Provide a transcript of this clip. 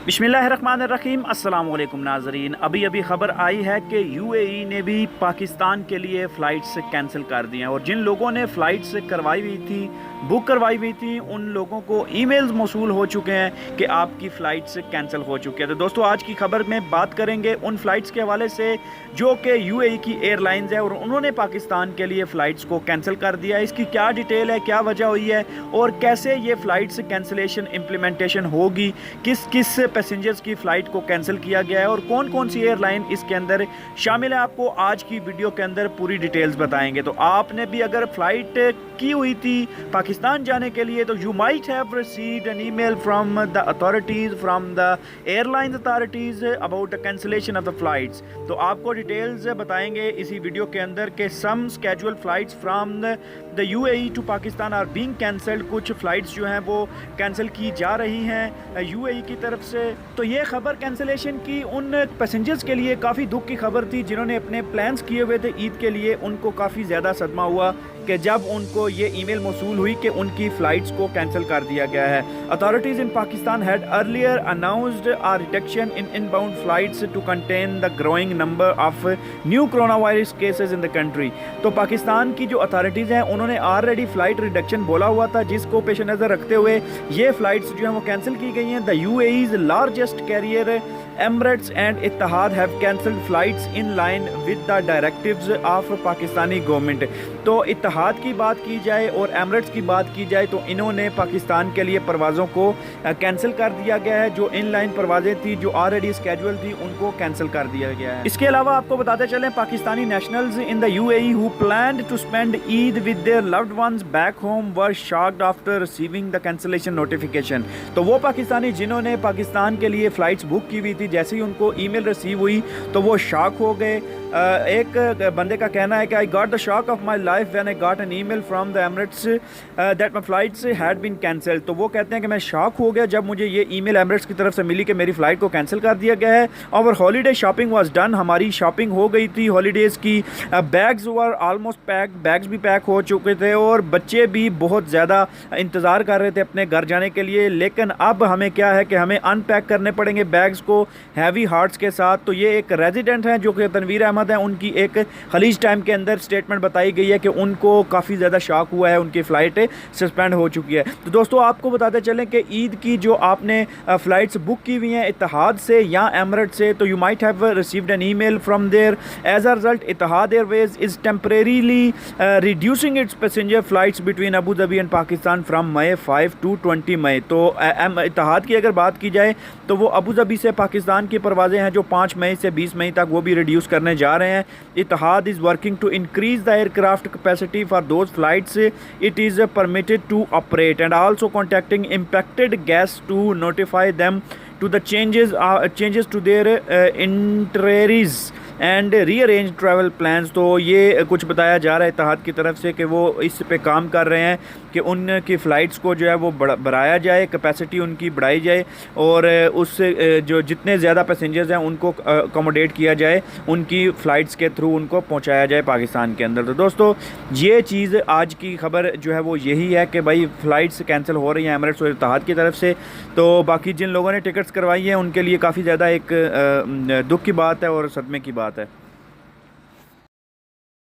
बिस्मिल्लाहिर्रहमानिर्रहीम अस्सलाम वालेकुम नाज़रीन। अभी ख़बर आई है कि यूएई ने भी पाकिस्तान के लिए फ़्लाइट्स कैंसिल कर दी हैं और जिन लोगों ने फ़्लाइट्स बुक करवाई हुई थी उन लोगों को ईमेल्स मौसूल हो चुके हैं कि आपकी फ़्लाइट्स कैंसिल हो चुकी है। तो दोस्तों आज की ख़बर में बात करेंगे उन फ़्लाइट्स के हवाले से जो कि यूएई की एयरलाइंस है और उन्होंने पाकिस्तान के लिए फ़्लाइट्स को कैंसिल कर दिया है। इसकी क्या डिटेल है, क्या वजह हुई है और कैसे ये फ़्लाइट्स कैंसिलेशन इम्प्लीमेंटेशन होगी, किस किस पैसेंजर्स की फ़्लाइट को कैंसिल किया गया है और कौन कौन सी एयरलाइन इसके अंदर शामिल है, आपको आज की वीडियो के अंदर पूरी डिटेल्स बताएंगे। तो आपने भी अगर फ़्लाइट की हुई थी पाकिस्तान जाने के लिए तो you might have received an email from the authorities, from the airlines authorities about the cancellation of the flights. तो आपको डिटेल्स बताएंगे इसी वीडियो के अंदर कि some scheduled flights from the UAE to Pakistan are being cancelled. कुछ flights जो हैं वो कैंसिल की जा रही हैं यूएई की तरफ से। तो ये खबर कैंसिलेशन की उन पैसेंजर्स के लिए काफ़ी दुख की खबर थी जिन्होंने अपने प्लान्स किए हुए थे ईद के लिए। उनको काफ़ी ज़्यादा सदमा हुआ कि जब उनको ये ईमेल मौसूल हुई कि उनकी फ़्लाइट्स को कैंसिल कर दिया गया है। Authorities in Pakistan had earlier announced a reduction in inbound flights to contain the growing number of new corona virus cases in the country. तो पाकिस्तान की जो अथॉरिटीज़ हैं उन्होंने ऑलरेडी फ़्लाइट रिडक्शन बोला हुआ था, जिसको पेश नज़र रखते हुए ये फ़्लाइट्स जो हैं वो कैंसिल की गई हैं। The UAE's largest carrier Emirates and Etihad have cancelled flights in line with the directives of Pakistani government. तो इत्तेहाद की बात की जाए और एमरेट्स की बात की जाए तो इन्होंने पाकिस्तान के लिए परवाज़ों को कैंसिल कर दिया गया है। जो इन लाइन परवाज़ें थी जो ऑलरेडी स्केड्यूल थी उनको कैंसिल कर दिया गया है। इसके अलावा आपको बताते चलें Pakistani nationals in the UAE who planned to spend Eid with their loved ones back home were shocked after receiving the cancellation notification. तो वो पाकिस्तानी जिन्होंने पाकिस्तान के लिए फ़्लाइट्स बुक की हुई थी, जैसे ही उनको ईमेल रिसीव हुई तो वो शॉक हो गए। एक बंदे का कहना है कि I got the shock of my life when I got an email from the Emirates that my flights had been cancelled. तो वो कहते हैं कि मैं शॉक हो गया जब मुझे ये ईमेल एमरेट्स की तरफ से मिली कि मेरी फ़्लाइट को कैंसिल कर दिया गया है। और हॉलीडे शॉपिंग वाज डन, हमारी शॉपिंग हो गई थी हॉलीडेज़ की। Bags were almost pack, bags भी पैक हो चुके थे और बच्चे भी बहुत ज़्यादा इंतज़ार कर रहे थे अपने घर जाने के लिए। लेकिन अब हमें क्या है कि हमें अनपैक करने पड़ेंगे बैग्स को हैवी हार्ट्स के साथ। तो ये एक रेजिडेंट हैं जो कि तनवीर अहमद हैं, उनकी एक खलीज टाइम के अंदर स्टेटमेंट बताई गई है कि उनको काफ़ी ज़्यादा शॉक हुआ है, उनकी फ़्लाइट सस्पेंड हो चुकी है। तो दोस्तों आपको बताते चलें कि ईद की जो आपने फ़्लाइट्स बुक की हुई हैं इत्तेहाद से या एमरेट्स से, तो you might have received an email from there. As a result Etihad Airways is temporarily reducing its passenger flights between Abu Dhabi and Pakistan from May 5 to 20 May. तो इत्तेहाद की अगर बात की जाए तो वो अबू धाबी से पाकिस्तान की परवाज़ें हैं जो 5 मई से 20 मई तक वो भी रिड्यूस करने जा रहे हैं। Etihad is working to increase the aircraft capacity for those flights it is permitted to operate and also contacting impacted guests to notify them to the changes to their itineraries and rearrange travel plans. तो ये कुछ बताया जा रहा है इत्तेहाद की तरफ से कि वो इस पे काम कर रहे हैं कि उनकी फ़्लाइट्स को जो है वो बढ़ाया जाए, कैपेसिटी उनकी बढ़ाई जाए और उससे जो जितने ज़्यादा पैसेंजर्स हैं उनको अकोमोडेट किया जाए, उनकी फ़्लाइट्स के थ्रू उनको पहुंचाया जाए पाकिस्तान के अंदर। तो दोस्तों ये चीज़ आज की ख़बर जो है वो यही है कि भाई फ़्लाइट्स कैंसिल हो रही हैं एमरेट्स और इत्तेहाद की तरफ से। तो बाकी जिन लोगों ने टिकट्स करवाई हैं उनके लिए काफ़ी ज़्यादा एक दुख की बात है और सदमे की बात है।